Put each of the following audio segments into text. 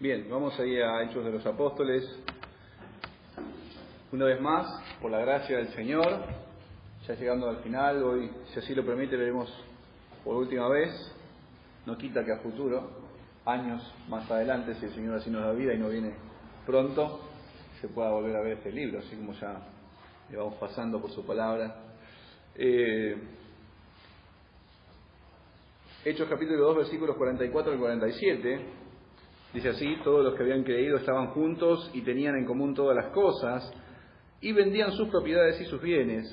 Bien, vamos ahí a Hechos de los Apóstoles. Una vez más, por la gracia del Señor, ya llegando al final, hoy, si así lo permite, veremos por última vez. No quita que a futuro, años más adelante, si el Señor así nos da vida y no viene pronto, se pueda volver a ver este libro, así como ya le vamos pasando por su palabra. Hechos capítulo 2, versículos 44 al 47, dice así: todos los que habían creído estaban juntos y tenían en común todas las cosas, y vendían sus propiedades y sus bienes,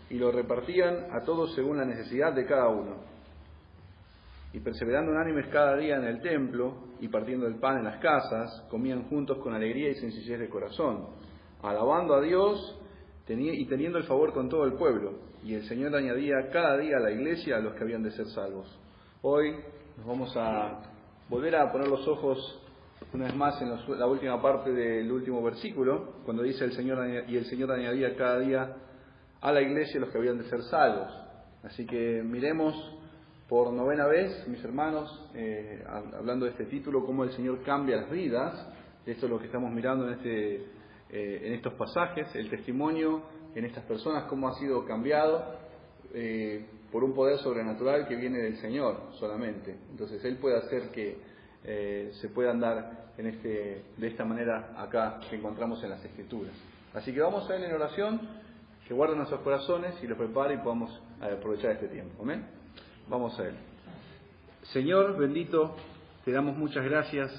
y lo repartían a todos según la necesidad de cada uno. Y perseverando unánimes cada día en el templo, y partiendo el pan en las casas, comían juntos con alegría y sencillez de corazón, alabando a Dios y teniendo el favor con todo el pueblo. Y el Señor añadía cada día a la iglesia a los que habían de ser salvos. Hoy nos vamos a volver a poner los ojos una vez más en la última parte del último versículo, cuando dice el Señor añadía cada día a la iglesia los que habían de ser salvos. Así que miremos por novena vez, mis hermanos, hablando de este título, cómo el Señor cambia las vidas. Esto es lo que estamos mirando en estos pasajes, el testimonio en estas personas, cómo ha sido cambiado por un poder sobrenatural que viene del Señor solamente. Entonces Él puede hacer que se pueda andar de esta manera acá que encontramos en las Escrituras. Así que vamos a Él en oración, que guarde nuestros corazones y los prepare y podamos aprovechar este tiempo. ¿Amén? Vamos a Él. Señor bendito, te damos muchas gracias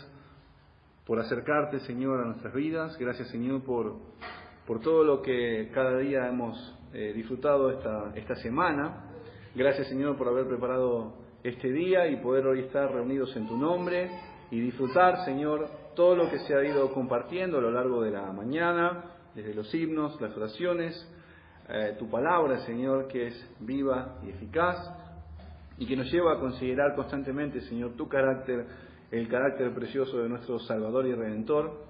por acercarte, Señor, a nuestras vidas. Gracias, Señor, por todo lo que cada día hemos disfrutado esta semana. Gracias, Señor, por haber preparado este día y poder hoy estar reunidos en tu nombre y disfrutar, Señor, todo lo que se ha ido compartiendo a lo largo de la mañana, desde los himnos, las oraciones, tu palabra, Señor, que es viva y eficaz y que nos lleva a considerar constantemente, Señor, tu carácter, el carácter precioso de nuestro Salvador y Redentor.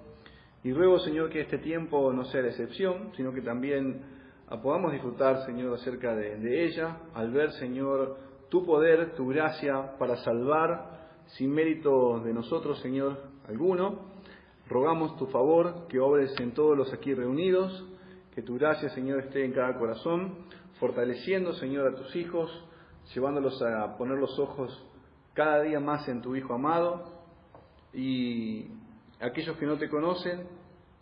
Y ruego, Señor, que este tiempo no sea la excepción, sino que también podamos disfrutar, Señor, acerca de ella, al ver, Señor, tu poder, tu gracia para salvar, sin mérito de nosotros, Señor, alguno. Rogamos tu favor, que obres en todos los aquí reunidos, que tu gracia, Señor, esté en cada corazón, fortaleciendo, Señor, a tus hijos, llevándolos a poner los ojos cada día más en tu Hijo amado, y aquellos que no te conocen,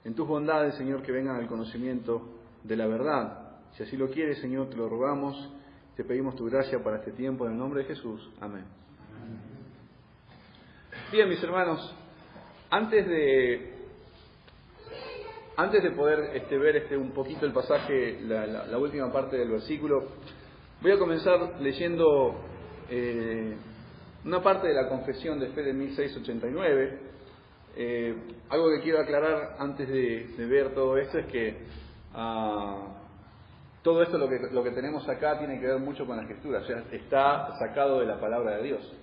en tus bondades, Señor, que vengan al conocimiento de la verdad. Si así lo quieres, Señor, te lo rogamos, te pedimos tu gracia para este tiempo, en el nombre de Jesús. Amén. Bien, mis hermanos, antes de poder ver un poquito el pasaje, la última parte del versículo, voy a comenzar leyendo una parte de la Confesión de Fe de 1689. Algo que quiero aclarar antes de ver todo esto es que todo esto, lo que tenemos acá, tiene que ver mucho con la Escritura, o sea, está sacado de la palabra de Dios.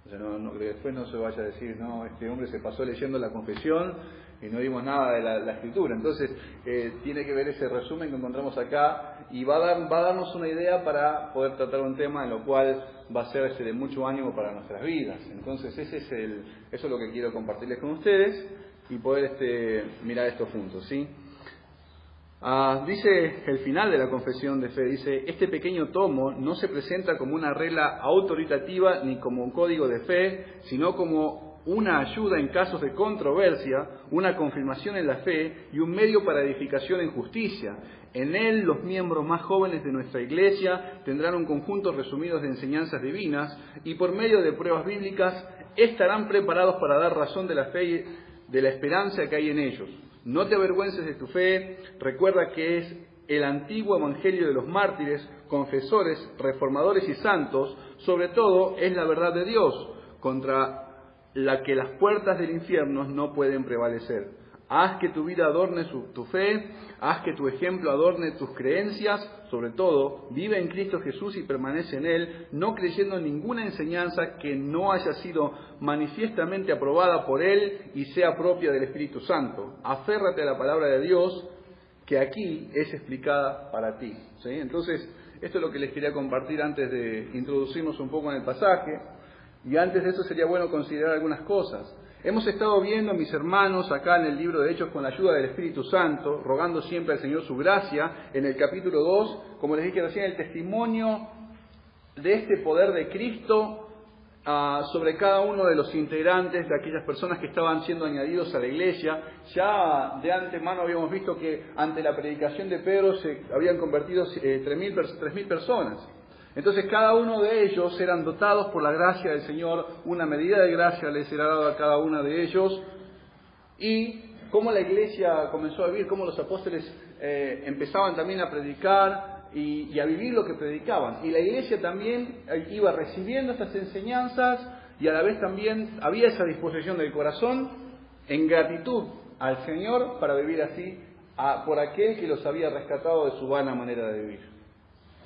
O sea, que después no se vaya a decir, no, este hombre se pasó leyendo la Confesión y no vimos nada de la Escritura. Entonces, tiene que ver ese resumen que encontramos acá y va a darnos una idea para poder tratar un tema en lo cual va a ser de mucho ánimo para nuestras vidas. Entonces, eso es lo que quiero compartirles con ustedes y poder mirar esto juntos, ¿sí? Dice el final de la Confesión de Fe, dice: este pequeño tomo no se presenta como una regla autoritativa ni como un código de fe, sino como una ayuda en casos de controversia, una confirmación en la fe y un medio para edificación en justicia. En él los miembros más jóvenes de nuestra Iglesia tendrán un conjunto resumido de enseñanzas divinas y por medio de pruebas bíblicas estarán preparados para dar razón de la fe y de la esperanza que hay en ellos. No te avergüences de tu fe, recuerda que es el antiguo evangelio de los mártires, confesores, reformadores y santos, sobre todo es la verdad de Dios, contra la que las puertas del infierno no pueden prevalecer. Haz que tu vida adorne tu fe, haz que tu ejemplo adorne tus creencias, sobre todo, vive en Cristo Jesús y permanece en Él, no creyendo en ninguna enseñanza que no haya sido manifiestamente aprobada por Él y sea propia del Espíritu Santo. Aférrate a la palabra de Dios, que aquí es explicada para ti. ¿Sí? Entonces, esto es lo que les quería compartir antes de introducirnos un poco en el pasaje, y antes de eso sería bueno considerar algunas cosas. Hemos estado viendo, mis hermanos, acá en el libro de Hechos, con la ayuda del Espíritu Santo, rogando siempre al Señor su gracia, en el capítulo 2, como les dije recién, el testimonio de este poder de Cristo sobre cada uno de los integrantes, de aquellas personas que estaban siendo añadidos a la iglesia. Ya de antemano habíamos visto que ante la predicación de Pedro se habían convertido 3.000 personas. Entonces cada uno de ellos eran dotados por la gracia del Señor, una medida de gracia les era dada a cada uno de ellos, y cómo la iglesia comenzó a vivir, cómo los apóstoles empezaban también a predicar y a vivir lo que predicaban. Y la iglesia también iba recibiendo estas enseñanzas y a la vez también había esa disposición del corazón en gratitud al Señor para vivir así por aquel que los había rescatado de su vana manera de vivir.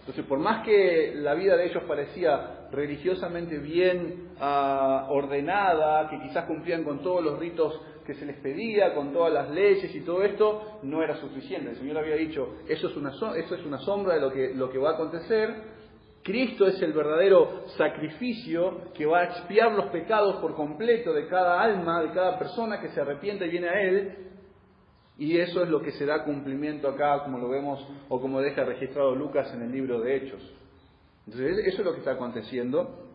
Entonces, por más que la vida de ellos parecía religiosamente bien ordenada, que quizás cumplían con todos los ritos que se les pedía, con todas las leyes y todo esto, no era suficiente. El Señor había dicho, eso es una sombra de lo que va a acontecer. Cristo es el verdadero sacrificio que va a expiar los pecados por completo de cada alma, de cada persona que se arrepiente y viene a Él. Y eso es lo que se da cumplimiento acá, como lo vemos, o como deja registrado Lucas en el libro de Hechos. Entonces, eso es lo que está aconteciendo.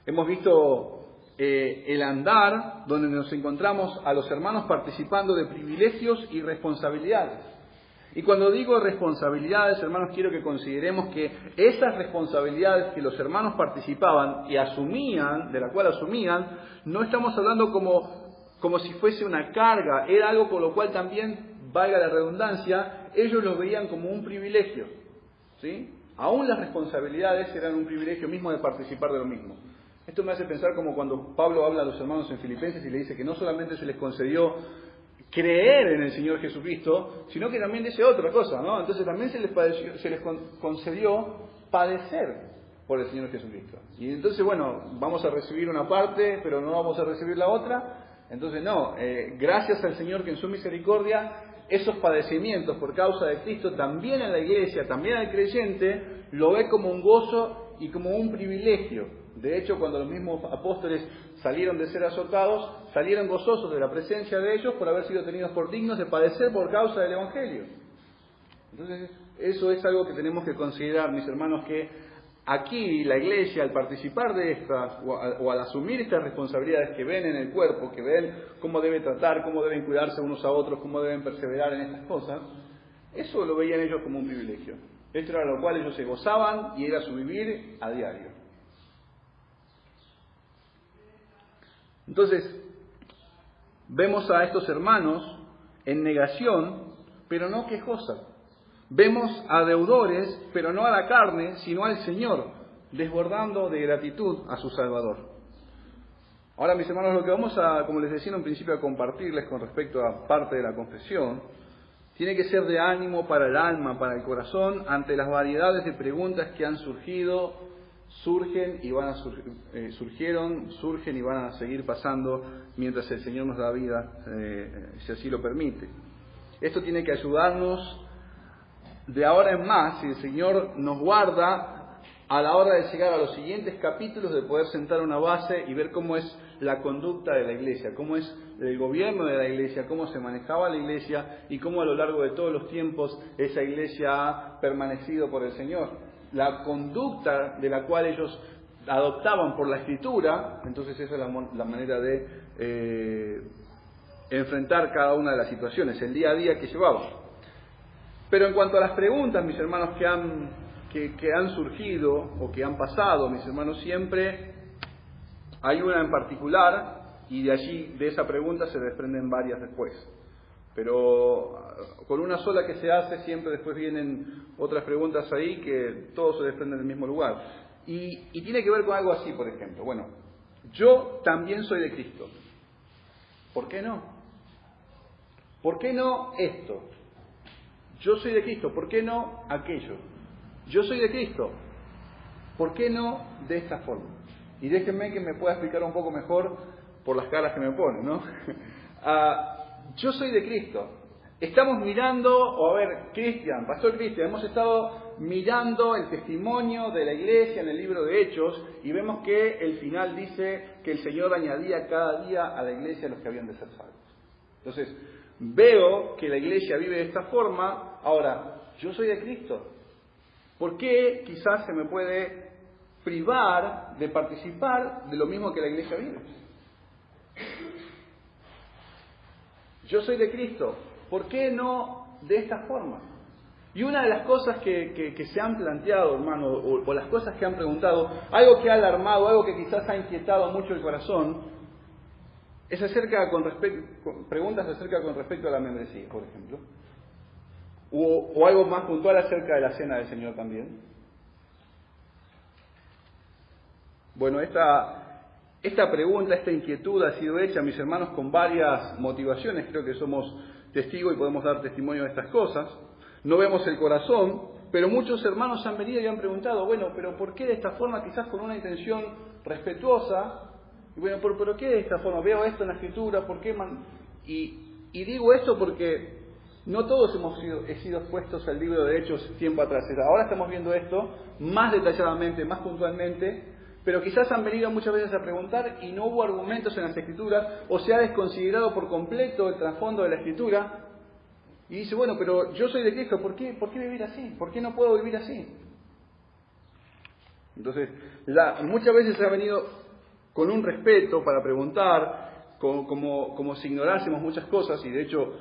Hemos visto el andar, donde nos encontramos a los hermanos participando de privilegios y responsabilidades. Y cuando digo responsabilidades, hermanos, quiero que consideremos que esas responsabilidades que los hermanos participaban y asumían, de la cual asumían, no estamos hablando como si fuese una carga, era algo con lo cual también, valga la redundancia, ellos lo veían como un privilegio, ¿sí? Aún las responsabilidades eran un privilegio mismo de participar de lo mismo. Esto me hace pensar como cuando Pablo habla a los hermanos en Filipenses y le dice que no solamente se les concedió creer en el Señor Jesucristo, sino que también dice otra cosa, ¿no? Entonces también se les concedió padecer por el Señor Jesucristo. Y entonces, bueno, vamos a recibir una parte, pero no vamos a recibir la otra. Entonces no, gracias al Señor que en su misericordia esos padecimientos por causa de Cristo también en la iglesia, también al creyente, lo ve como un gozo y como un privilegio. De hecho, cuando los mismos apóstoles salieron de ser azotados, salieron gozosos de la presencia de ellos por haber sido tenidos por dignos de padecer por causa del Evangelio. Entonces, eso es algo que tenemos que considerar, mis hermanos, que aquí la iglesia, al participar de estas, o al asumir estas responsabilidades que ven en el cuerpo, que ven cómo debe tratar, cómo deben cuidarse unos a otros, cómo deben perseverar en estas cosas, eso lo veían ellos como un privilegio. Esto era lo cual ellos se gozaban y era su vivir a diario. Entonces, vemos a estos hermanos en negación, pero no quejosa. Vemos a deudores, pero no a la carne, sino al Señor, desbordando de gratitud a su Salvador. Ahora, mis hermanos, lo que vamos a, como les decía en un principio, a compartirles con respecto a parte de la confesión, tiene que ser de ánimo para el alma, para el corazón, ante las variedades de preguntas que han surgido, surgen y van a seguir pasando mientras el Señor nos da vida, si así lo permite. Esto tiene que ayudarnos de ahora en más, si el Señor nos guarda, a la hora de llegar a los siguientes capítulos, de poder sentar una base y ver cómo es la conducta de la iglesia, cómo es el gobierno de la iglesia, cómo se manejaba la iglesia y cómo a lo largo de todos los tiempos esa iglesia ha permanecido por el Señor. La conducta de la cual ellos adoptaban por la Escritura, entonces esa es la manera de enfrentar cada una de las situaciones, el día a día que llevaban. Pero en cuanto a las preguntas, mis hermanos, que han surgido o que han pasado, mis hermanos, siempre hay una en particular y de esa pregunta se desprenden varias después. Pero con una sola que se hace, siempre después vienen otras preguntas ahí que todos se desprenden del mismo lugar. Y tiene que ver con algo así, por ejemplo. Bueno, yo también soy de Cristo. ¿Por qué no? ¿Por qué no esto? Yo soy de Cristo, ¿por qué no aquello? Yo soy de Cristo, ¿por qué no de esta forma? Y déjenme que me pueda explicar un poco mejor por las caras que me ponen, ¿no? Yo soy de Cristo. estamos mirando, Pastor Cristian, hemos estado mirando el testimonio de la iglesia en el libro de Hechos y vemos que el final dice que el Señor añadía cada día a la iglesia los que habían de ser salvos. Entonces, veo que la iglesia vive de esta forma. Ahora, yo soy de Cristo. ¿Por qué quizás se me puede privar de participar de lo mismo que la iglesia vive? Yo soy de Cristo. ¿Por qué no de esta forma? Y una de las cosas que se han planteado, hermano, o las cosas que han preguntado, algo que ha alarmado, algo que quizás ha inquietado mucho el corazón, es preguntas acerca con respecto a la membresía, por ejemplo. O algo más puntual acerca de la cena del Señor también. Bueno, esta pregunta, esta inquietud ha sido hecha, mis hermanos, con varias motivaciones. Creo que somos testigos y podemos dar testimonio de estas cosas. No vemos el corazón, pero muchos hermanos han venido y han preguntado, bueno, pero ¿por qué de esta forma? Quizás con una intención respetuosa. Y bueno, ¿pero qué de esta forma? Veo esto en la Escritura, ¿por qué? Y digo esto porque no todos hemos sido expuestos al libro de Hechos tiempo atrás. Ahora estamos viendo esto más detalladamente, más puntualmente, pero quizás han venido muchas veces a preguntar y no hubo argumentos en las Escrituras, o se ha desconsiderado por completo el trasfondo de la Escritura. Y dice, bueno, pero yo soy de Cristo, ¿por qué vivir así? ¿Por qué no puedo vivir así? Entonces, muchas veces se ha venido con un respeto para preguntar, como si ignorásemos muchas cosas, y de hecho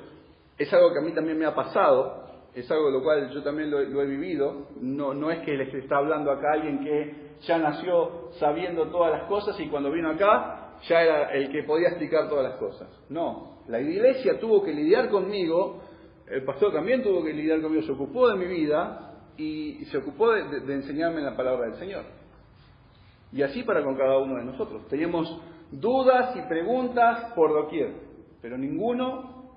es algo que a mí también me ha pasado, es algo de lo cual yo también lo he vivido. No es que les está hablando acá alguien que ya nació sabiendo todas las cosas y cuando vino acá ya era el que podía explicar todas las cosas. No, la iglesia tuvo que lidiar conmigo, el pastor también tuvo que lidiar conmigo, se ocupó de mi vida y se ocupó de enseñarme la palabra del Señor. Y así para con cada uno de nosotros. Teníamos dudas y preguntas por doquier, pero ninguno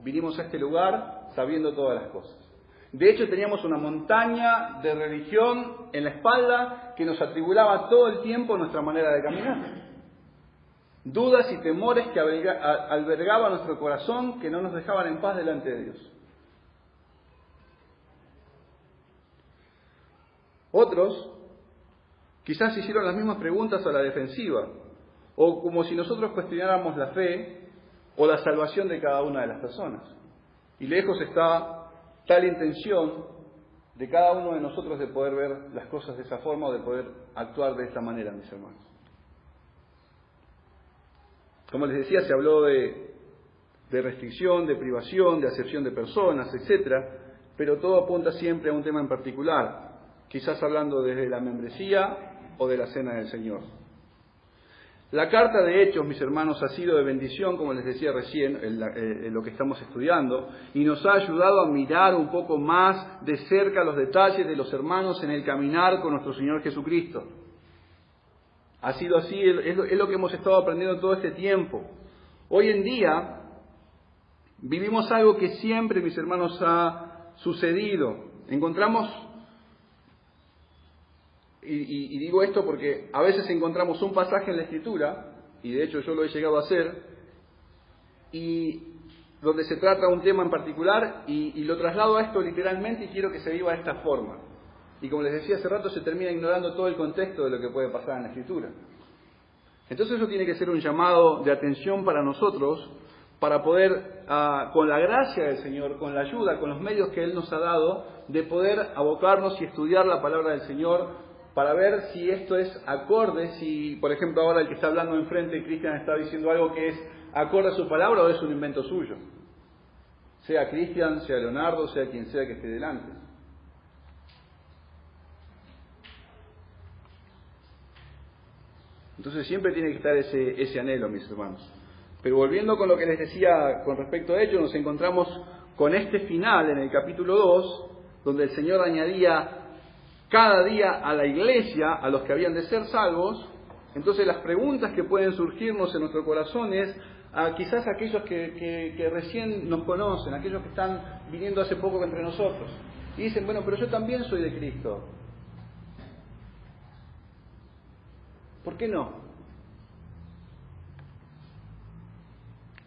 vinimos a este lugar sabiendo todas las cosas. De hecho, teníamos una montaña de religión en la espalda que nos atribulaba todo el tiempo nuestra manera de caminar. Dudas y temores que albergaba nuestro corazón, que no nos dejaban en paz delante de Dios. Otros quizás hicieron las mismas preguntas a la defensiva, o como si nosotros cuestionáramos la fe o la salvación de cada una de las personas. Y lejos está tal intención de cada uno de nosotros de poder ver las cosas de esa forma o de poder actuar de esta manera, mis hermanos. Como les decía, se habló de restricción, de privación, de acepción de personas, etcétera, pero todo apunta siempre a un tema en particular, quizás hablando desde la membresía o de la cena del Señor. La carta de Hechos, mis hermanos, ha sido de bendición, como les decía recién, en lo que estamos estudiando, y nos ha ayudado a mirar un poco más de cerca los detalles de los hermanos en el caminar con nuestro Señor Jesucristo. Ha sido así, es lo que hemos estado aprendiendo todo este tiempo. Hoy en día vivimos algo que siempre, mis hermanos, ha sucedido. Encontramos, y digo esto porque a veces encontramos un pasaje en la Escritura, y de hecho yo lo he llegado a hacer, y donde se trata un tema en particular, y lo traslado a esto literalmente y quiero que se viva de esta forma. Y como les decía hace rato, se termina ignorando todo el contexto de lo que puede pasar en la Escritura. Entonces eso tiene que ser un llamado de atención para nosotros, para poder, con la gracia del Señor, con la ayuda, con los medios que Él nos ha dado, de poder abocarnos y estudiar la palabra del Señor, para ver si esto es acorde, si, por ejemplo, ahora el que está hablando enfrente, Cristian, está diciendo algo que es acorde a su palabra o es un invento suyo. Sea Cristian, sea Leonardo, sea quien sea que esté delante. Entonces siempre tiene que estar ese anhelo, mis hermanos. Pero volviendo con lo que les decía con respecto a ello, nos encontramos con este final en el capítulo 2, donde el Señor añadía cada día a la iglesia, a los que habían de ser salvos. Entonces las preguntas que pueden surgirnos en nuestro corazón es quizás aquellos que recién nos conocen, aquellos que están viniendo hace poco entre nosotros, y dicen, bueno, pero yo también soy de Cristo. ¿Por qué no?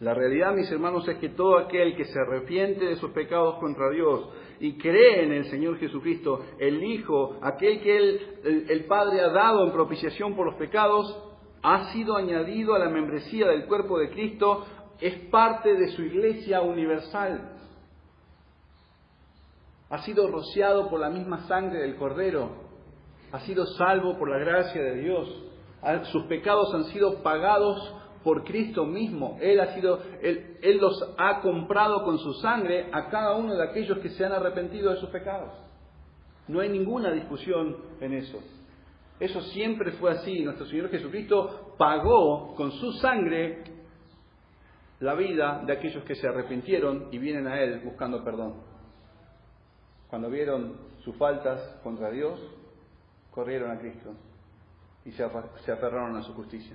La realidad, mis hermanos, es que todo aquel que se arrepiente de sus pecados contra Dios y cree en el Señor Jesucristo, el Hijo, aquel que el Padre ha dado en propiciación por los pecados, ha sido añadido a la membresía del cuerpo de Cristo, es parte de su iglesia universal. Ha sido rociado por la misma sangre del Cordero, ha sido salvo por la gracia de Dios, sus pecados han sido pagados por Cristo mismo. Él los ha comprado con su sangre a cada uno de aquellos que se han arrepentido de sus pecados. No hay ninguna discusión en eso. Eso siempre fue así. Nuestro Señor Jesucristo pagó con su sangre la vida de aquellos que se arrepintieron y vienen a Él buscando perdón. Cuando vieron sus faltas contra Dios, corrieron a Cristo y se aferraron a su justicia.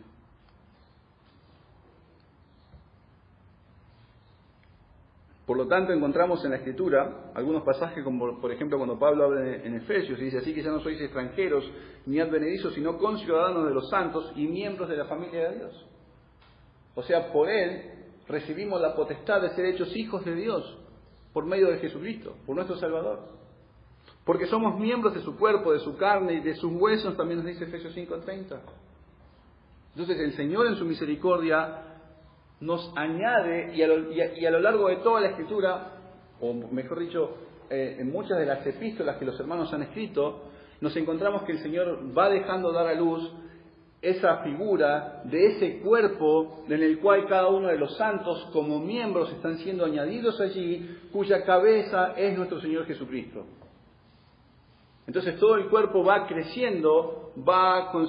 Por lo tanto, encontramos en la Escritura algunos pasajes, como por ejemplo cuando Pablo habla en Efesios y dice: así que ya no sois extranjeros ni advenedizos, sino conciudadanos de los santos y miembros de la familia de Dios. O sea, por Él recibimos la potestad de ser hechos hijos de Dios, por medio de Jesucristo, por nuestro Salvador. Porque somos miembros de su cuerpo, de su carne y de sus huesos, también nos dice Efesios 5:30. Entonces el Señor en su misericordia nos añade, y a lo largo de toda la Escritura, o mejor dicho, en muchas de las epístolas que los hermanos han escrito, nos encontramos que el Señor va dejando dar a luz esa figura de ese cuerpo en el cual cada uno de los santos como miembros están siendo añadidos allí, cuya cabeza es nuestro Señor Jesucristo. Entonces todo el cuerpo va creciendo,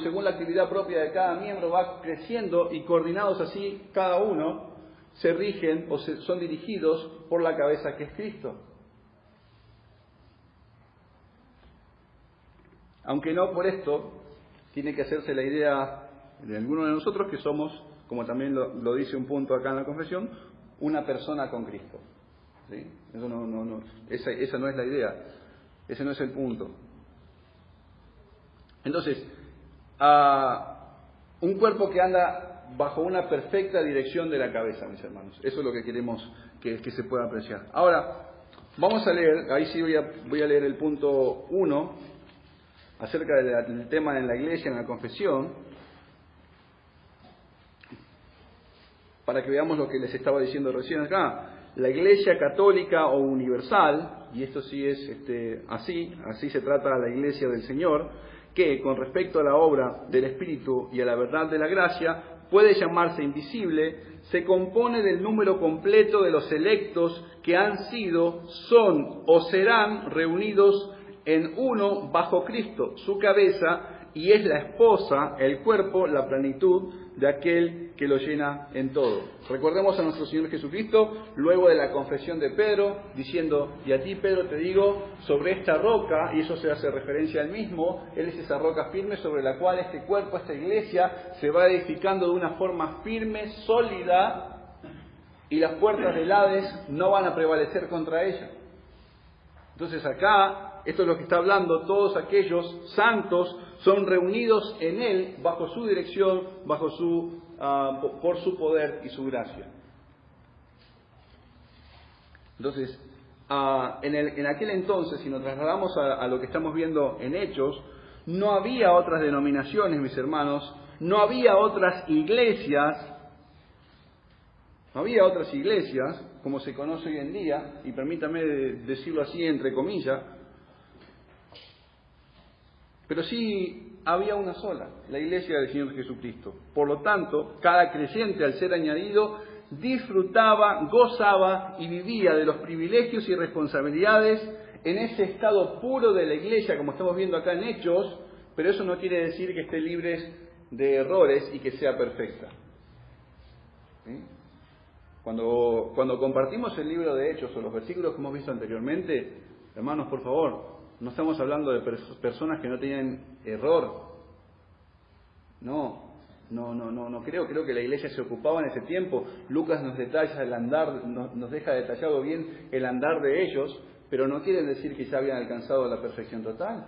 según la actividad propia de cada miembro, va creciendo, y coordinados así, cada uno se rigen o son dirigidos por la cabeza que es Cristo. Aunque no por esto tiene que hacerse la idea de alguno de nosotros que somos, como también lo dice un punto acá en la confesión, una persona con Cristo. ¿Sí? Eso esa no es la idea, ese no es el punto. Entonces, un cuerpo que anda bajo una perfecta dirección de la cabeza, mis hermanos. Eso es lo que queremos que se pueda apreciar. Ahora, vamos a leer, ahí sí voy a leer el punto 1, acerca del tema en la iglesia, en la confesión, para que veamos lo que les estaba diciendo recién acá. La iglesia católica o universal, y esto sí es así se trata a la iglesia del Señor, que con respecto a la obra del Espíritu y a la verdad de la gracia, puede llamarse invisible, se compone del número completo de los electos que han sido, son o serán reunidos en uno bajo Cristo, su cabeza, y es la esposa, el cuerpo, la plenitud de aquel que lo llena en todo. Recordemos a nuestro Señor Jesucristo, luego de la confesión de Pedro, diciendo: y a ti, Pedro, te digo, sobre esta roca, y eso se hace referencia al mismo, Él es esa roca firme sobre la cual este cuerpo, esta iglesia, se va edificando de una forma firme, sólida, y las puertas del Hades no van a prevalecer contra ella. Entonces acá, esto es lo que está hablando, todos aquellos santos son reunidos en Él, bajo su dirección, por su poder y su gracia. Entonces, en aquel entonces, si nos trasladamos a lo que estamos viendo en Hechos, no había otras denominaciones, mis hermanos, no había otras iglesias, como se conoce hoy en día, y permítame decirlo así entre comillas, pero sí había una sola, la iglesia del Señor Jesucristo. Por lo tanto, cada creyente, al ser añadido, disfrutaba, gozaba y vivía de los privilegios y responsabilidades en ese estado puro de la iglesia, como estamos viendo acá en Hechos, pero eso no quiere decir que esté libre de errores y que sea perfecta. ¿Sí? Cuando compartimos el libro de Hechos o los versículos que hemos visto anteriormente, hermanos, por favor, no estamos hablando de personas que no tienen error. No creo que la iglesia se ocupaba en ese tiempo. Lucas nos detalla el andar, nos deja detallado bien el andar de ellos, pero no quieren decir que ya habían alcanzado la perfección total.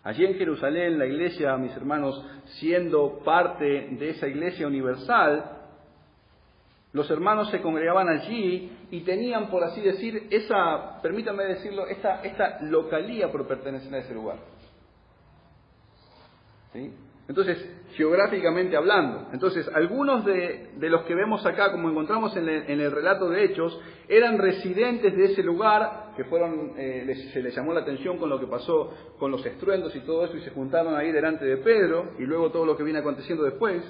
Allí en Jerusalén, la iglesia, mis hermanos, siendo parte de esa iglesia universal, los hermanos se congregaban allí y tenían, por así decir, permítanme decirlo, esta localía por pertenecer a ese lugar. ¿Sí? Entonces, geográficamente hablando, algunos de los que vemos acá, como encontramos en el relato de Hechos, eran residentes de ese lugar, que se les llamó la atención con lo que pasó con los estruendos y todo eso, y se juntaron ahí delante de Pedro, y luego todo lo que viene aconteciendo después.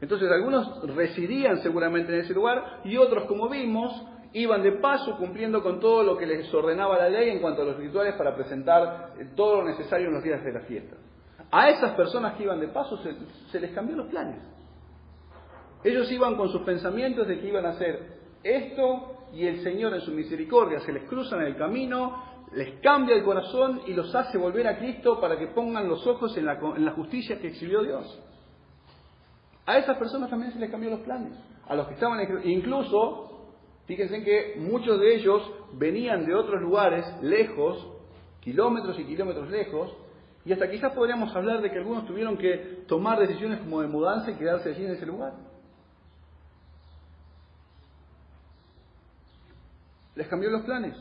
Entonces, algunos residían seguramente en ese lugar, y otros, como vimos, iban de paso cumpliendo con todo lo que les ordenaba la ley en cuanto a los rituales para presentar todo lo necesario en los días de la fiesta. A esas personas que iban de paso se les cambió los planes. Ellos iban con sus pensamientos de que iban a hacer esto, y el Señor en su misericordia se les cruza en el camino, les cambia el corazón y los hace volver a Cristo para que pongan los ojos en la justicia que exhibió Dios. A esas personas también se les cambió los planes. A los que estaban incluso, fíjense que muchos de ellos venían de otros lugares lejos, kilómetros y kilómetros lejos, y hasta quizás podríamos hablar de que algunos tuvieron que tomar decisiones como de mudanza y quedarse allí en ese lugar. Les cambió los planes.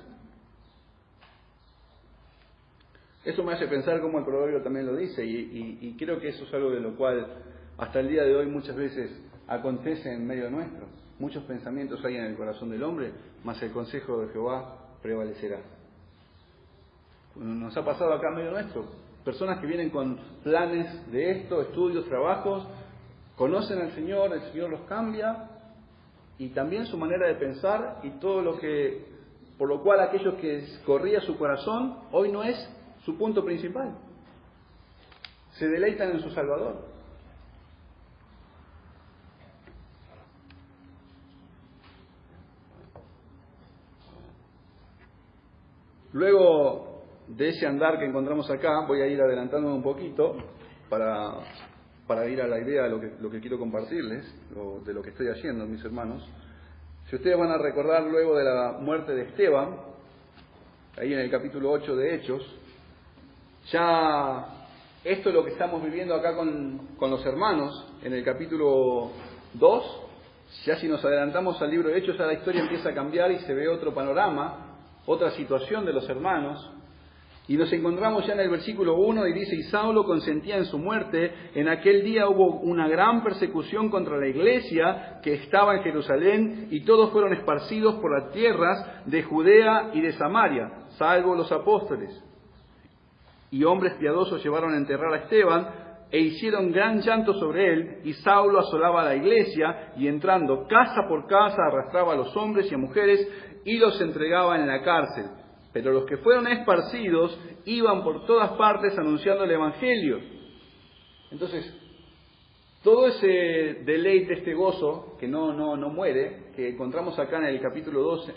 Eso me hace pensar como el proverbio también lo dice, y creo que eso es algo de lo cual hasta el día de hoy muchas veces acontece en medio nuestro. Muchos pensamientos hay en el corazón del hombre, mas el consejo de Jehová prevalecerá. Nos ha pasado acá en medio nuestro. Personas que vienen con planes de esto, estudios, trabajos, conocen al Señor, el Señor los cambia, y también su manera de pensar y todo por lo cual aquello que corría su corazón, hoy no es su punto principal. Se deleitan en su Salvador. Luego de ese andar que encontramos acá, voy a ir adelantándome un poquito para ir a la idea de lo que quiero compartirles, de lo que estoy haciendo, mis hermanos. Si ustedes van a recordar luego de la muerte de Esteban, ahí en el capítulo 8 de Hechos, ya esto es lo que estamos viviendo acá con los hermanos, en el capítulo 2, ya si nos adelantamos al libro de Hechos, ya la historia empieza a cambiar y se ve otro panorama, otra situación de los hermanos. Y nos encontramos ya en el versículo 1 y dice: y Saulo consentía en su muerte. En aquel día hubo una gran persecución contra la iglesia que estaba en Jerusalén, y todos fueron esparcidos por las tierras de Judea y de Samaria, salvo los apóstoles. Y hombres piadosos llevaron a enterrar a Esteban, e hicieron gran llanto sobre él, y Saulo asolaba a la iglesia, y entrando casa por casa arrastraba a los hombres y a mujeres, y los entregaba en la cárcel. Pero los que fueron esparcidos iban por todas partes anunciando el Evangelio. Entonces, todo ese deleite, este gozo, que no muere, que encontramos acá en el capítulo 2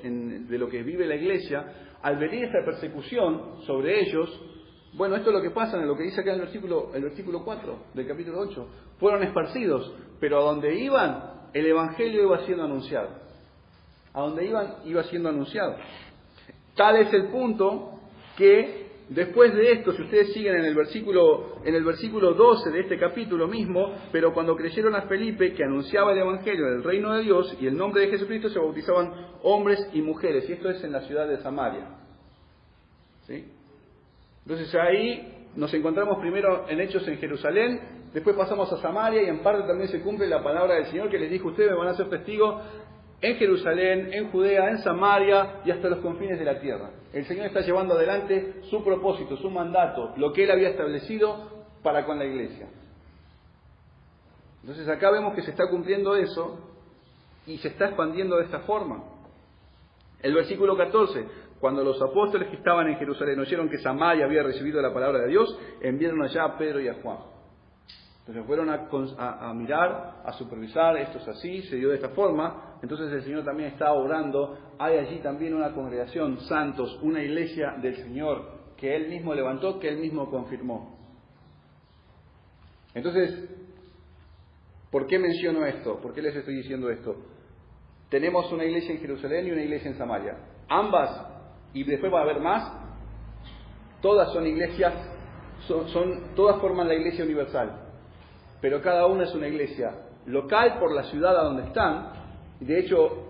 de lo que vive la iglesia, al venir esta persecución sobre ellos, bueno, esto es lo que pasa en lo que dice acá en el versículo 4 del capítulo 8. Fueron esparcidos, pero a donde iban, el Evangelio iba siendo anunciado. A donde iban, iba siendo anunciado. Tal es el punto que después de esto, si ustedes siguen en el versículo 12 de este capítulo mismo, pero cuando creyeron a Felipe, que anunciaba el Evangelio del reino de Dios y el nombre de Jesucristo, se bautizaban hombres y mujeres. Y esto es en la ciudad de Samaria. ¿Sí? Entonces ahí nos encontramos primero en Hechos en Jerusalén, después pasamos a Samaria, y en parte también se cumple la palabra del Señor que les dijo: ustedes me van a ser testigos en Jerusalén, en Judea, en Samaria y hasta los confines de la tierra. El Señor está llevando adelante su propósito, su mandato, lo que Él había establecido para con la iglesia. Entonces acá vemos que se está cumpliendo eso y se está expandiendo de esta forma. El versículo 14: cuando los apóstoles que estaban en Jerusalén oyeron que Samaria había recibido la palabra de Dios, enviaron allá a Pedro y a Juan. Entonces fueron a mirar, a supervisar, esto es así, se dio de esta forma. Entonces el Señor también está obrando. Hay allí también una congregación, santos, una iglesia del Señor que Él mismo levantó, que Él mismo confirmó. Entonces, ¿por qué menciono esto? ¿Por qué les estoy diciendo esto? Tenemos una iglesia en Jerusalén y una iglesia en Samaria. Ambas, y después va a haber más, todas son iglesias todas forman la iglesia universal, pero cada una es una iglesia local por la ciudad a donde están. De hecho,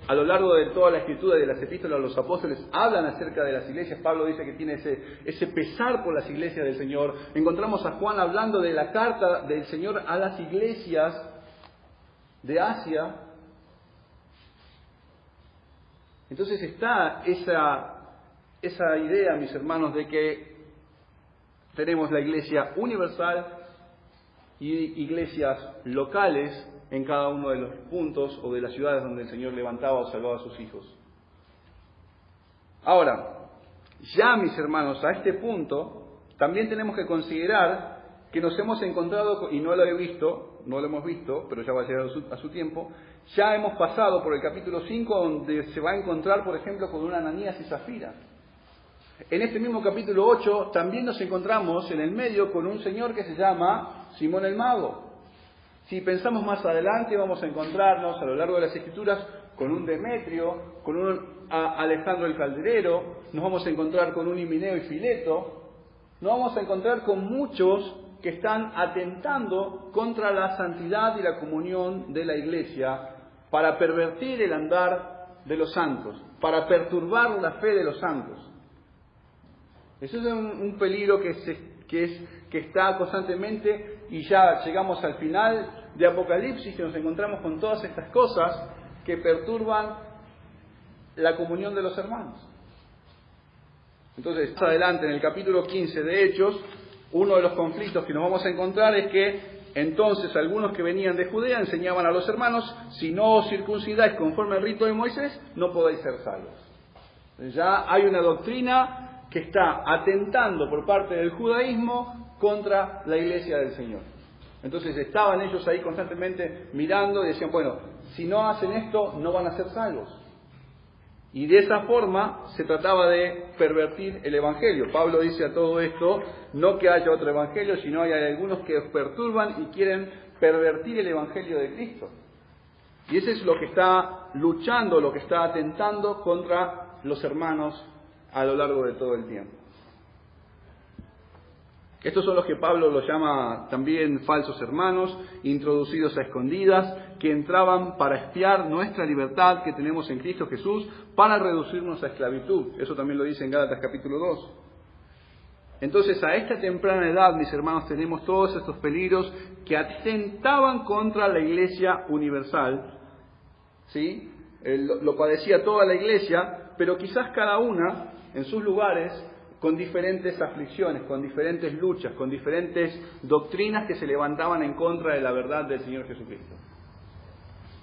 a lo largo de toda la escritura y de las epístolas, los apóstoles hablan acerca de las iglesias. Pablo dice que tiene ese pesar por las iglesias del Señor. Encontramos a Juan hablando de la carta del Señor a las iglesias de Asia. Entonces está esa idea, mis hermanos, de que tenemos la iglesia universal y iglesias locales en cada uno de los puntos o de las ciudades donde el Señor levantaba o salvaba a sus hijos. Ahora, ya mis hermanos, a este punto, también tenemos que considerar que nos hemos encontrado, y no lo hemos visto, pero ya va a llegar a su tiempo, ya hemos pasado por el capítulo 5, donde se va a encontrar, por ejemplo, con una Ananías y Zafira. En este mismo capítulo 8 también nos encontramos en el medio con un señor que se llama Simón el Mago. Si pensamos más adelante, vamos a encontrarnos a lo largo de las Escrituras con un Demetrio, con un Alejandro el Calderero, nos vamos a encontrar con un Himeneo y Fileto, nos vamos a encontrar con muchos que están atentando contra la santidad y la comunión de la Iglesia para pervertir el andar de los santos, para perturbar la fe de los santos. Eso es un peligro que está constantemente, y ya llegamos al final de Apocalipsis, que nos encontramos con todas estas cosas que perturban la comunión de los hermanos. Entonces, más adelante, en el capítulo 15 de Hechos, uno de los conflictos que nos vamos a encontrar es que entonces algunos que venían de Judea enseñaban a los hermanos: si no os circuncidáis conforme al rito de Moisés, no podéis ser salvos. Ya hay una doctrina que está atentando por parte del judaísmo contra la iglesia del Señor. Entonces estaban ellos ahí constantemente mirando y decían: bueno, si no hacen esto, no van a ser salvos. Y de esa forma se trataba de pervertir el Evangelio. Pablo dice a todo esto: no que haya otro Evangelio, sino hay algunos que os perturban y quieren pervertir el Evangelio de Cristo. Y ese es lo que está luchando, lo que está atentando contra los hermanos a lo largo de todo el tiempo. Estos son los que Pablo los llama también falsos hermanos, introducidos a escondidas, que entraban para espiar nuestra libertad que tenemos en Cristo Jesús, para reducirnos a esclavitud. Eso también lo dice en Gálatas capítulo 2. Entonces, a esta temprana edad, mis hermanos, tenemos todos estos peligros que atentaban contra la iglesia universal. ¿Sí? Lo padecía toda la iglesia, pero quizás cada una en sus lugares, con diferentes aflicciones, con diferentes luchas, con diferentes doctrinas que se levantaban en contra de la verdad del Señor Jesucristo.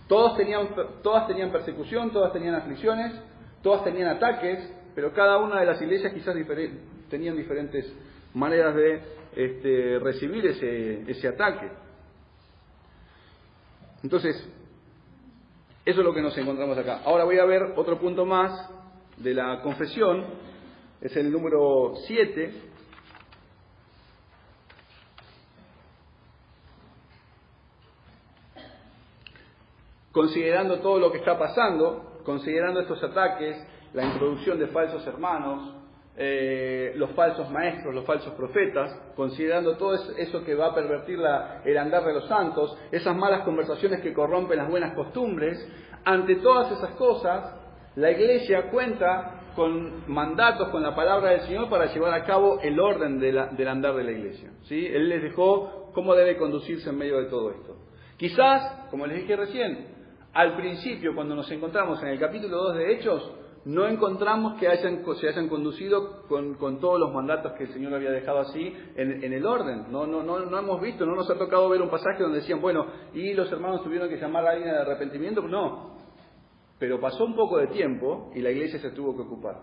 Todas tenían persecución, todas tenían aflicciones, todas tenían ataques, pero cada una de las iglesias quizás tenían diferentes maneras de recibir ese ataque. Entonces, eso es lo que nos encontramos acá. Ahora voy a ver otro punto más de la confesión. Es el número 7. Considerando todo lo que está pasando, considerando estos ataques, la introducción de falsos hermanos, los falsos maestros, los falsos profetas, considerando todo eso que va a pervertir el andar de los santos, esas malas conversaciones que corrompen las buenas costumbres, ante todas esas cosas, la Iglesia cuenta con mandatos, con la palabra del Señor para llevar a cabo el orden del andar de la Iglesia. ¿Sí? Él les dejó cómo debe conducirse en medio de todo esto. Quizás, como les dije recién, al principio, cuando nos encontramos en el capítulo 2 de Hechos, no encontramos que se hayan conducido con todos los mandatos que el Señor había dejado así en el orden. No hemos visto, no nos ha tocado ver un pasaje donde decían: bueno, y los hermanos tuvieron que llamar a alguien al arrepentimiento. No. Pero pasó un poco de tiempo y la iglesia se tuvo que ocupar.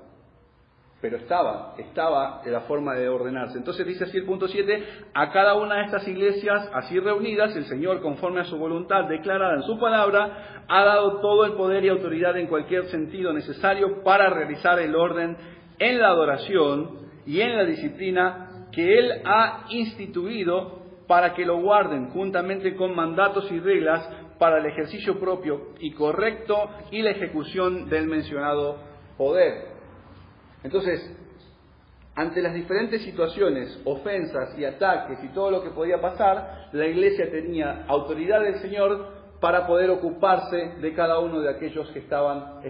Pero estaba en la forma de ordenarse. Entonces dice así el punto 7: a cada una de estas iglesias así reunidas, el Señor, conforme a su voluntad declarada en su palabra, ha dado todo el poder y autoridad en cualquier sentido necesario para realizar el orden en la adoración y en la disciplina que Él ha instituido, para que lo guarden juntamente con mandatos y reglas para el ejercicio propio y correcto y la ejecución del mencionado poder. Entonces, ante las diferentes situaciones, ofensas y ataques y todo lo que podía pasar, la iglesia tenía autoridad del Señor para poder ocuparse de cada uno de aquellos que estaban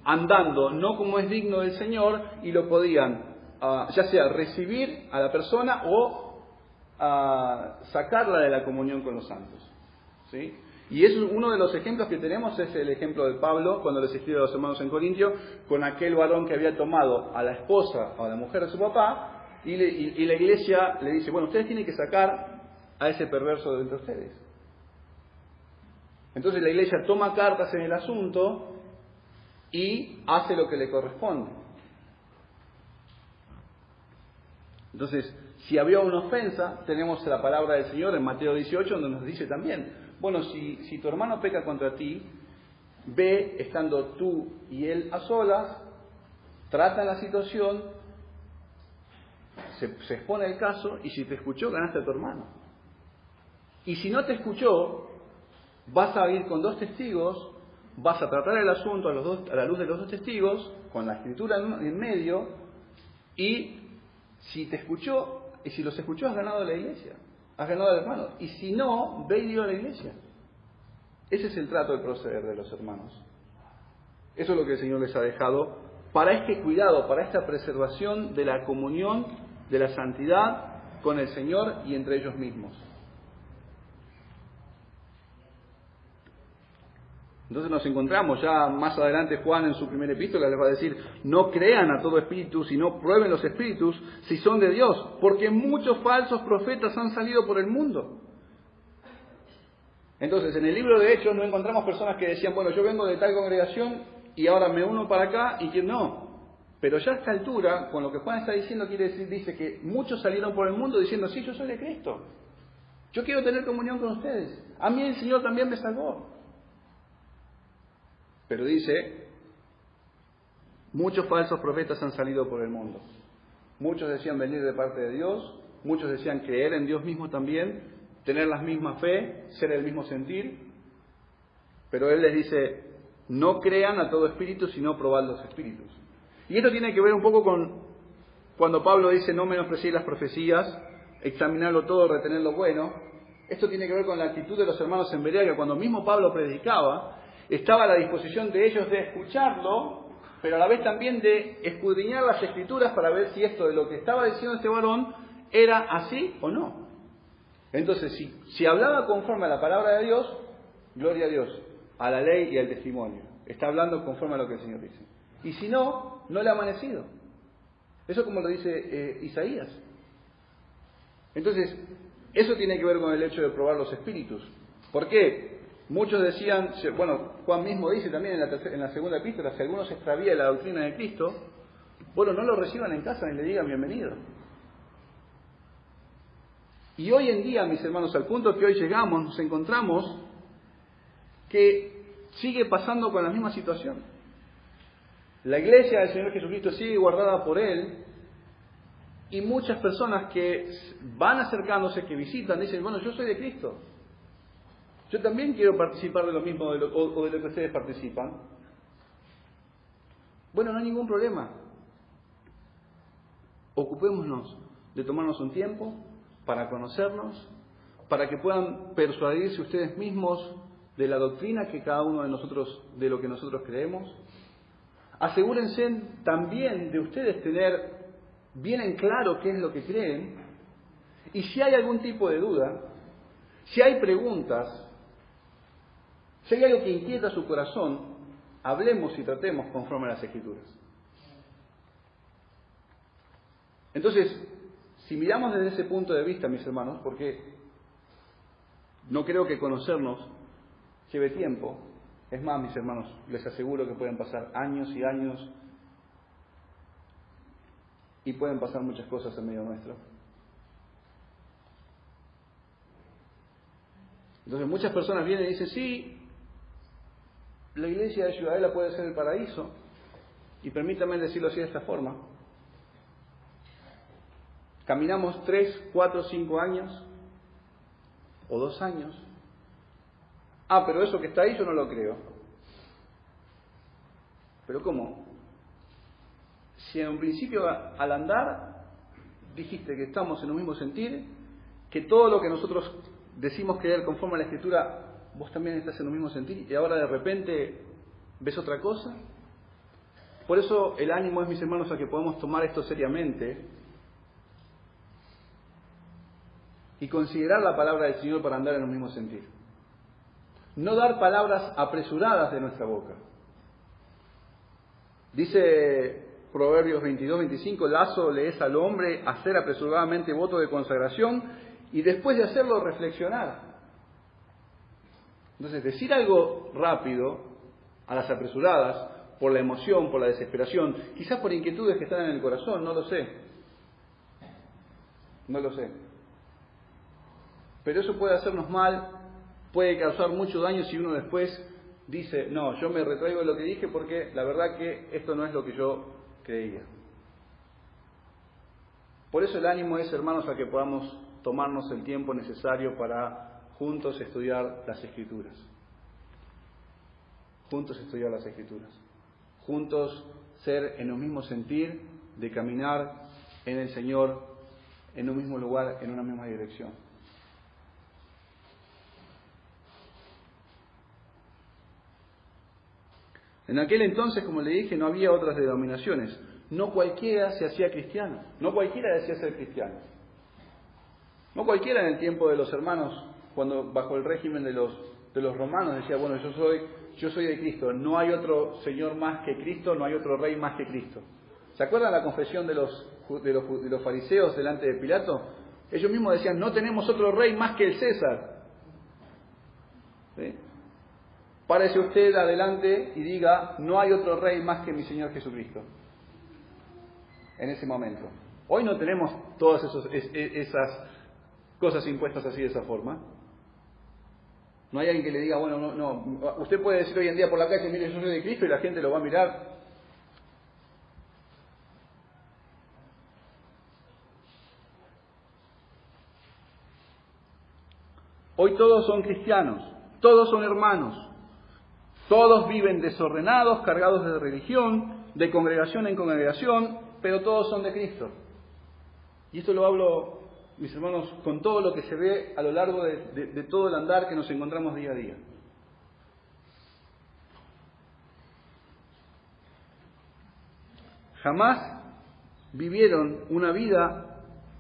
andando no como es digno del Señor, y lo podían ya sea recibir a la persona o sacarla de la comunión con los santos. ¿Sí? Y es uno de los ejemplos que tenemos, es el ejemplo de Pablo cuando les escribe a los hermanos en Corintio, con aquel varón que había tomado a la esposa o a la mujer de su papá, y la iglesia le dice, bueno, ustedes tienen que sacar a ese perverso de entre ustedes. Entonces la iglesia toma cartas en el asunto y hace lo que le corresponde. Entonces, si había una ofensa, tenemos la palabra del Señor en Mateo 18, donde nos dice también, bueno, si tu hermano peca contra ti, ve, estando tú y él a solas, trata la situación, se expone el caso, y si te escuchó, ganaste a tu hermano. Y si no te escuchó, vas a ir con 2 testigos, vas a tratar el asunto a la luz de los 2 testigos, con la escritura en medio, y si te escuchó, y si los escuchó, has ganado a la iglesia, has ganado al hermano. Y si no, ve y dio a la iglesia. Ese es el trato del proceder de los hermanos. Eso es lo que el Señor les ha dejado para este cuidado, para esta preservación de la comunión, de la santidad con el Señor y entre ellos mismos. Entonces nos encontramos ya más adelante, Juan en su primera epístola les va a decir, no crean a todo espíritu, sino prueben los espíritus si son de Dios, porque muchos falsos profetas han salido por el mundo. Entonces, en el libro de Hechos no encontramos personas que decían, bueno, yo vengo de tal congregación y ahora me uno para acá, y que no. Pero ya a esta altura, con lo que Juan está diciendo, dice que muchos salieron por el mundo diciendo, sí, yo soy de Cristo, yo quiero tener comunión con ustedes, a mí el Señor también me salvó. Pero dice, muchos falsos profetas han salido por el mundo. Muchos decían venir de parte de Dios, muchos decían creer en Dios mismo también, tener la misma fe, ser el mismo sentir. Pero Él les dice, no crean a todo espíritu, sino probad los espíritus. Y esto tiene que ver un poco con cuando Pablo dice, no menosprecéis las profecías, examinarlo todo, retener lo bueno. Esto tiene que ver con la actitud de los hermanos en Berea, que cuando mismo Pablo predicaba, estaba a la disposición de ellos de escucharlo, pero a la vez también de escudriñar las escrituras para ver si esto de lo que estaba diciendo este varón era así o no. Entonces, si hablaba conforme a la palabra de Dios, gloria a Dios, a la ley y al testimonio. Está hablando conforme a lo que el Señor dice. Y si no, no le ha amanecido. Eso como lo dice Isaías. Entonces, eso tiene que ver con el hecho de probar los espíritus. ¿Por qué? Muchos decían, bueno, Juan mismo dice también en la segunda epístola, si alguno se extravía de la doctrina de Cristo, bueno, no lo reciban en casa ni le digan bienvenido. Y hoy en día, mis hermanos, al punto que hoy llegamos, nos encontramos que sigue pasando con la misma situación. La iglesia del Señor Jesucristo sigue guardada por Él, y muchas personas que van acercándose, que visitan, dicen, bueno, yo soy de Cristo. Yo también quiero participar de lo mismo o de lo que ustedes participan. Bueno, no hay ningún problema. Ocupémonos de tomarnos un tiempo para conocernos, para que puedan persuadirse ustedes mismos de la doctrina que cada uno de nosotros, de lo que nosotros creemos. Asegúrense también de ustedes tener bien en claro qué es lo que creen, y si hay algún tipo de duda, si hay preguntas, si hay algo que inquieta su corazón, hablemos y tratemos conforme a las Escrituras. Entonces, si miramos desde ese punto de vista, mis hermanos, porque no creo que conocernos lleve tiempo, es más, mis hermanos, les aseguro que pueden pasar años y años y pueden pasar muchas cosas en medio nuestro. Entonces muchas personas vienen y dicen, sí, la iglesia de Ciudadela puede ser el paraíso, y permítanme decirlo así de esta forma. Caminamos 3, 4, 5 años, o 2 años. Ah, pero eso que está ahí yo no lo creo. ¿Pero cómo? si en un principio al andar dijiste que estamos en un mismo sentir, que todo lo que nosotros decimos creer conforme a la Escritura, vos también estás en un mismo sentir y ahora de repente ves otra cosa? Por eso el ánimo es, mis hermanos, a que podamos tomar esto seriamente y considerar la palabra del Señor para andar en un mismo sentir. No dar palabras apresuradas de nuestra boca. Dice Proverbios 22-25, lazo le es al hombre hacer apresuradamente voto de consagración y después de hacerlo reflexionar. Entonces, decir algo rápido, a las apresuradas, por la emoción, por la desesperación, quizás por inquietudes que están en el corazón, no lo sé. No lo sé. Pero eso puede hacernos mal, puede causar mucho daño si uno después dice, no, yo me retraigo de lo que dije porque la verdad que esto no es lo que yo creía. Por eso el ánimo es, hermanos, a que podamos tomarnos el tiempo necesario para juntos estudiar las Escrituras. Juntos estudiar las Escrituras. Juntos ser en un mismo sentir de caminar en el Señor, en un mismo lugar, en una misma dirección. En aquel entonces, como le dije, no había otras denominaciones. No cualquiera se hacía cristiano. No cualquiera decía ser cristiano. No cualquiera en el tiempo de los hermanos, cuando bajo el régimen de los romanos, decía, bueno, yo soy de Cristo. No hay otro Señor más que Cristo, no hay otro Rey más que Cristo. ¿Se acuerdan la confesión de los fariseos delante de Pilato? Ellos mismos decían, no tenemos otro Rey más que el César. ¿Sí? Párese usted adelante y diga, no hay otro Rey más que mi Señor Jesucristo. En ese momento. Hoy no tenemos todas esas cosas impuestas así de esa forma. No hay alguien que le diga, bueno, no. Usted puede decir hoy en día por la calle, mire, yo soy de Cristo y la gente lo va a mirar. Hoy todos son cristianos, todos son hermanos. Todos viven desordenados, cargados de religión, de congregación en congregación, pero todos son de Cristo. Y esto lo hablo, mis hermanos, con todo lo que se ve a lo largo de todo el andar que nos encontramos día a día. Jamás vivieron una vida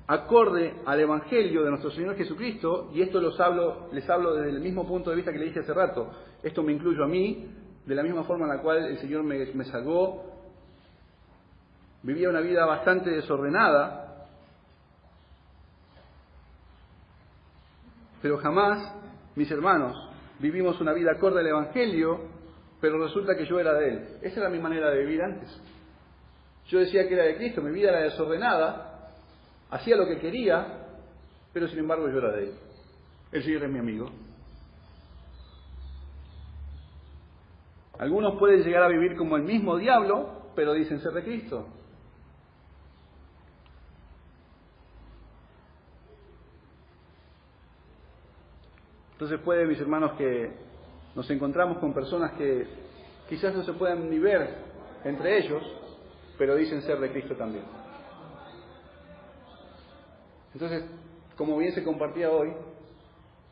acorde al Evangelio de nuestro Señor Jesucristo, y esto les hablo desde el mismo punto de vista que le dije hace rato. Esto me incluyo a mí, de la misma forma en la cual el Señor me salvó. Vivía una vida bastante desordenada, pero jamás, mis hermanos, vivimos una vida acorde al Evangelio, pero resulta que yo era de Él. Esa era mi manera de vivir antes. Yo decía que era de Cristo, mi vida era desordenada, hacía lo que quería, pero sin embargo yo era de Él. El Señor es mi amigo. Algunos pueden llegar a vivir como el mismo diablo, pero dicen ser de Cristo. Entonces puede, mis hermanos, que nos encontramos con personas que quizás no se puedan ni ver entre ellos, pero dicen ser de Cristo también. Entonces, como bien se compartía hoy,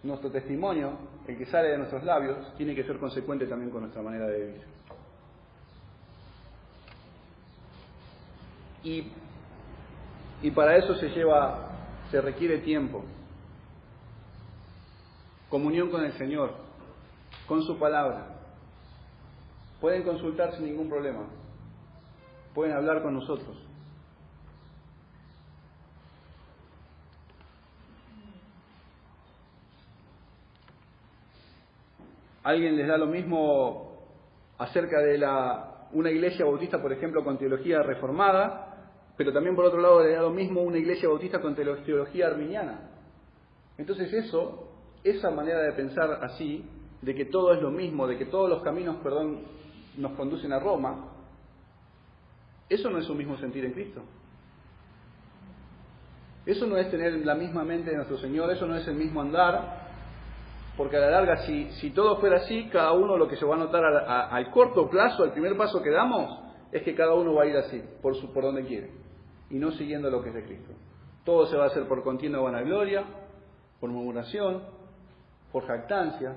nuestro testimonio, el que sale de nuestros labios, tiene que ser consecuente también con nuestra manera de vivir. Y para eso se requiere tiempo, comunión con el Señor, con su palabra. Pueden consultar sin ningún problema, pueden hablar con nosotros. ¿Alguien les da lo mismo acerca de una iglesia bautista, por ejemplo, con teología reformada, pero también por otro lado les da lo mismo una iglesia bautista con teología arminiana? Entonces esa manera de pensar así, de que todo es lo mismo, de que todos los caminos, nos conducen a Roma, eso no es un mismo sentir en Cristo. Eso no es tener la misma mente de nuestro Señor, eso no es el mismo andar. Porque a la larga, si todo fuera así, cada uno lo que se va a notar al corto plazo, al primer paso que damos, es que cada uno va a ir así, por donde quiere, y no siguiendo lo que es de Cristo. Todo se va a hacer por continua vanagloria, por murmuración, por jactancia.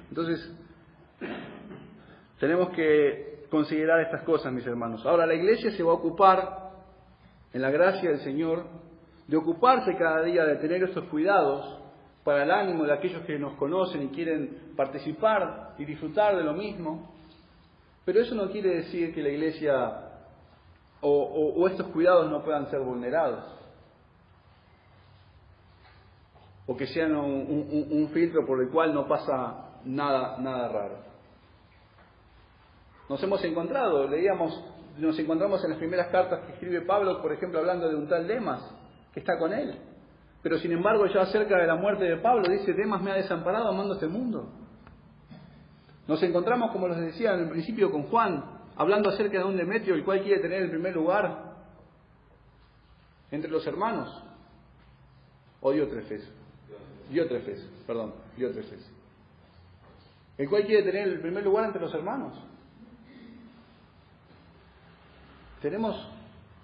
Entonces, tenemos que considerar estas cosas, mis hermanos. Ahora, la iglesia se va a ocupar, en la gracia del Señor, de ocuparse cada día de tener estos cuidados para el ánimo de aquellos que nos conocen y quieren participar y disfrutar de lo mismo. Pero eso no quiere decir que la iglesia o estos cuidados no puedan ser vulnerados, o que sean un filtro por el cual no pasa nada raro. Nos hemos encontrado, nos encontramos en las primeras cartas que escribe Pablo, por ejemplo, hablando de un tal Demas, que está con él. Pero sin embargo, ya cerca de la muerte de Pablo, dice, Demas me ha desamparado amando este mundo. Nos encontramos, como les decía en el principio, con Juan, hablando acerca de un Demetrio, el cual quiere tener el primer lugar entre los hermanos. O Diótrefes, el cual quiere tener el primer lugar entre los hermanos.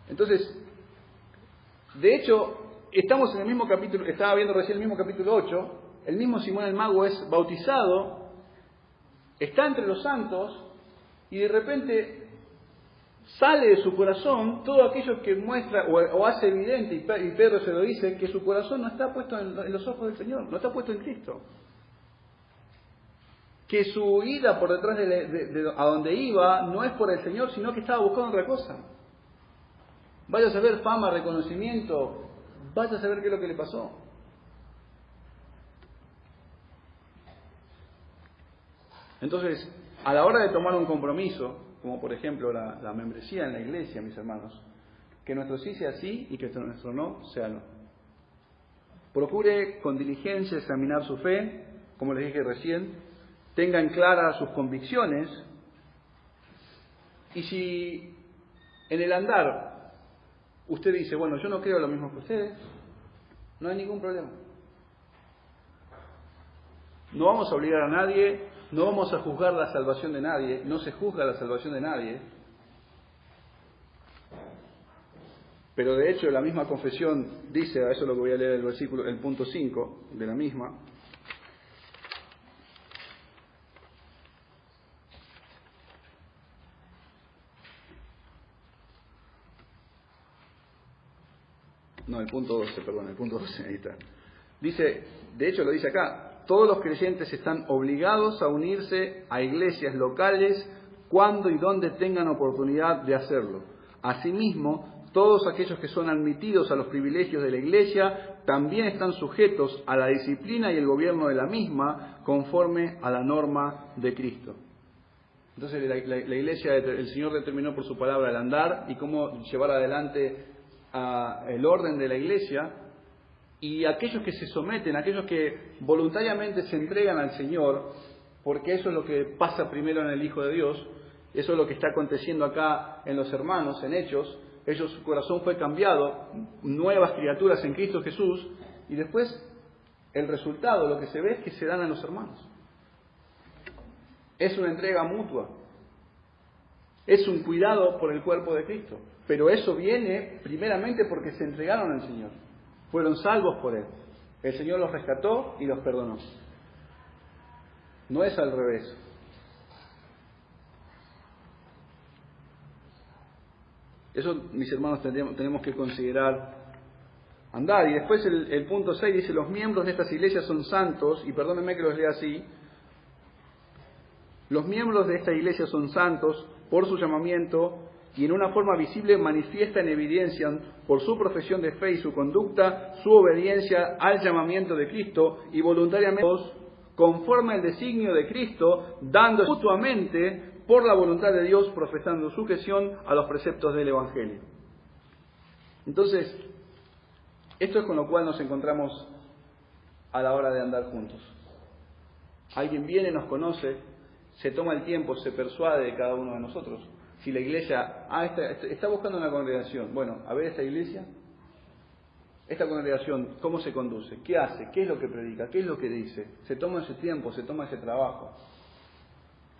Entonces, de hecho, estamos en el mismo capítulo, estaba viendo recién el mismo capítulo 8, el mismo Simón el Mago es bautizado, está entre los santos, y de repente sale de su corazón todo aquello que muestra o hace evidente, y Pedro se lo dice, que su corazón no está puesto en los ojos del Señor, no está puesto en Cristo. Que su ida por detrás de a donde iba no es por el Señor, sino que estaba buscando otra cosa. Vaya a saber fama, reconocimiento, vaya a saber qué es lo que le pasó. Entonces, a la hora de tomar un compromiso, como por ejemplo la membresía en la iglesia, mis hermanos, que nuestro sí sea sí y que nuestro no sea no. Procure con diligencia examinar su fe, como les dije recién, tengan claras sus convicciones, y si en el andar usted dice, bueno, yo no creo lo mismo que ustedes, no hay ningún problema. No vamos a obligar a nadie, no vamos a juzgar la salvación de nadie, no se juzga la salvación de nadie. Pero de hecho la misma confesión dice, a eso es lo que voy a leer el versículo, el punto 5 de la misma. No, el punto 12, ahí está. Dice, de hecho lo dice acá, todos los creyentes están obligados a unirse a iglesias locales cuando y donde tengan oportunidad de hacerlo. Asimismo, todos aquellos que son admitidos a los privilegios de la iglesia también están sujetos a la disciplina y el gobierno de la misma conforme a la norma de Cristo. Entonces la iglesia, el Señor determinó por su palabra el andar y cómo llevar adelante el orden de la iglesia, y aquellos que se someten, aquellos que voluntariamente se entregan al Señor, porque eso es lo que pasa primero en el Hijo de Dios, eso es lo que está aconteciendo acá en los hermanos, en Hechos. Su corazón fue cambiado, nuevas criaturas en Cristo Jesús, y después el resultado, lo que se ve es que se dan a los hermanos. Es una entrega mutua, es un cuidado por el cuerpo de Cristo. Pero eso viene primeramente porque se entregaron al Señor. Fueron salvos por Él. El Señor los rescató y los perdonó. No es al revés. Eso, mis hermanos, tenemos que considerar andar. Y después el punto 6 dice, los miembros de estas iglesias son santos, y perdónenme que los lea así. Los miembros de esta iglesia son santos por su llamamiento, y en una forma visible manifiestan, evidencian por su profesión de fe y su conducta, su obediencia al llamamiento de Cristo, y voluntariamente, conforme al designio de Cristo, dando mutuamente por la voluntad de Dios, profesando sujeción a los preceptos del Evangelio. Entonces, esto es con lo cual nos encontramos a la hora de andar juntos. Alguien viene, nos conoce, se toma el tiempo, se persuade de cada uno de nosotros. Si la iglesia, está buscando una congregación, bueno, a ver esta iglesia, esta congregación, ¿cómo se conduce? ¿Qué hace? ¿Qué es lo que predica? ¿Qué es lo que dice? Se toma ese tiempo, se toma ese trabajo.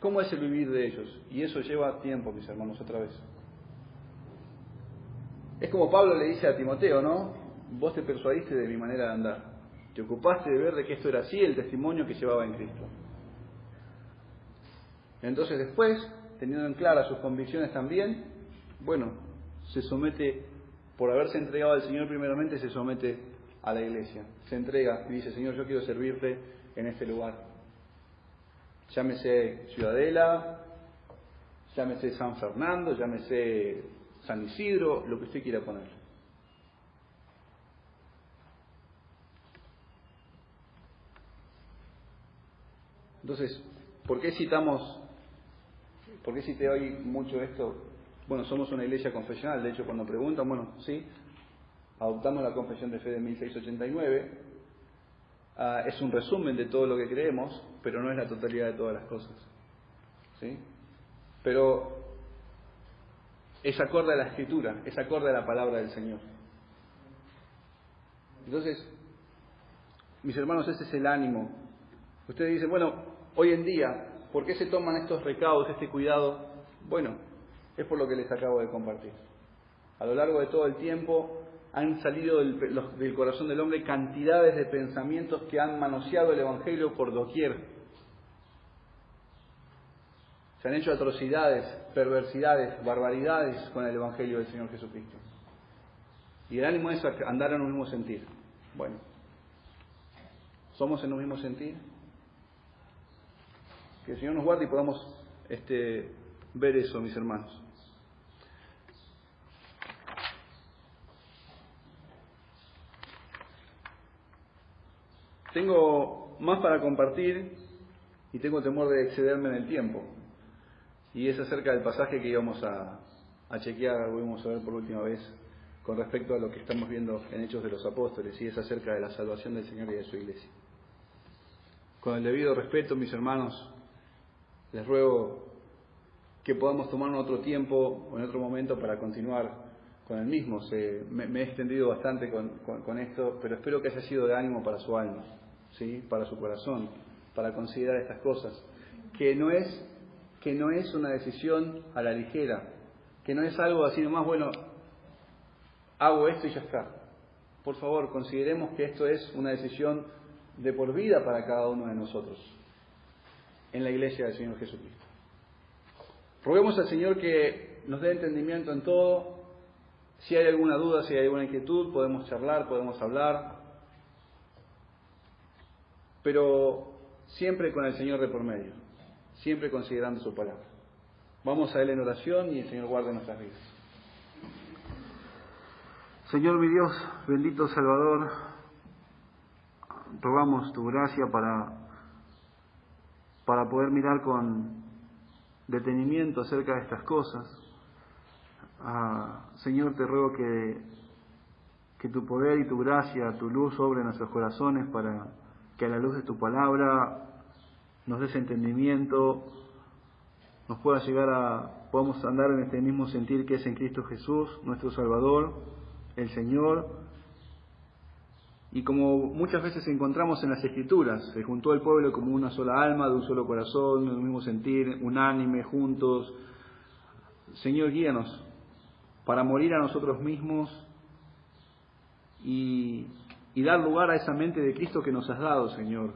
¿Cómo es el vivir de ellos? Y eso lleva tiempo, mis hermanos, otra vez. Es como Pablo le dice a Timoteo, ¿no? Vos te persuadiste de mi manera de andar. Te ocupaste de ver de que esto era así, el testimonio que llevaba en Cristo. Entonces después, teniendo en clara sus convicciones también, bueno, se somete, por haberse entregado al Señor primeramente, se somete a la iglesia. Se entrega y dice, Señor, yo quiero servirte en este lugar. Llámese Ciudadela, llámese San Fernando, llámese San Isidro, lo que usted quiera poner. Entonces, ¿por qué cité hoy mucho esto? Bueno, somos una iglesia confesional, de hecho cuando preguntan, bueno, sí, adoptamos la confesión de fe de 1689, es un resumen de todo lo que creemos, pero no es la totalidad de todas las cosas, ¿sí? Pero es acorde a la Escritura, es acorde a la palabra del Señor. Entonces, mis hermanos, ese es el ánimo. Ustedes dicen, bueno, hoy en día, ¿por qué se toman estos recaudos, este cuidado? Bueno, es por lo que les acabo de compartir. A lo largo de todo el tiempo han salido del corazón del hombre cantidades de pensamientos que han manoseado el Evangelio por doquier. Se han hecho atrocidades, perversidades, barbaridades con el Evangelio del Señor Jesucristo. Y el ánimo es andar en un mismo sentir. Bueno, ¿somos en un mismo sentir? Que el Señor nos guarde y podamos ver eso, mis hermanos. Tengo más para compartir y tengo temor de excederme en el tiempo. Y es acerca del pasaje que íbamos a chequear, volvemos a ver por última vez, con respecto a lo que estamos viendo en Hechos de los Apóstoles, y es acerca de la salvación del Señor y de su iglesia. Con el debido respeto, mis hermanos, les ruego que podamos tomar otro tiempo o en otro momento para continuar con el mismo. Me he extendido bastante con esto, pero espero que haya sido de ánimo para su alma, ¿sí? Para su corazón, para considerar estas cosas. Que no es una decisión a la ligera, que no es algo así nomás, bueno, hago esto y ya está. Por favor, consideremos que esto es una decisión de por vida para cada uno de nosotros en la iglesia del Señor Jesucristo. Roguemos al Señor que nos dé entendimiento en todo. Si hay alguna duda, si hay alguna inquietud, podemos charlar, podemos hablar, pero siempre con el Señor de por medio, siempre considerando su palabra. Vamos a Él en oración y el Señor guarde nuestras vidas. Señor mi Dios, bendito Salvador, rogamos tu gracia para poder mirar con detenimiento acerca de estas cosas. Señor, te ruego que tu poder y tu gracia, tu luz sobre nuestros corazones para que a la luz de tu palabra nos des entendimiento, nos pueda podamos andar en este mismo sentir que es en Cristo Jesús, nuestro Salvador, el Señor. Y como muchas veces encontramos en las Escrituras, se juntó el pueblo como una sola alma, de un solo corazón, de un mismo sentir, unánime, juntos. Señor, guíanos para morir a nosotros mismos y dar lugar a esa mente de Cristo que nos has dado, Señor,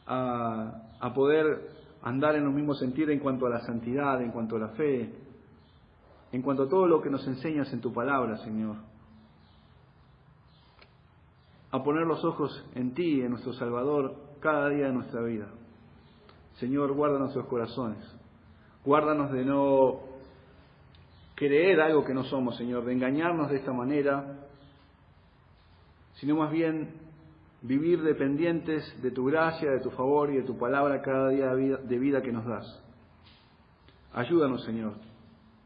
a poder andar en un mismo sentir en cuanto a la santidad, en cuanto a la fe, en cuanto a todo lo que nos enseñas en tu palabra, Señor. A poner los ojos en ti, en nuestro Salvador, cada día de nuestra vida. Señor, guarda nuestros corazones. Guárdanos de no creer algo que no somos, Señor, de engañarnos de esta manera, sino más bien vivir dependientes de tu gracia, de tu favor y de tu palabra cada día de vida que nos das. Ayúdanos, Señor.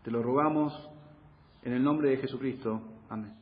Te lo rogamos en el nombre de Jesucristo. Amén.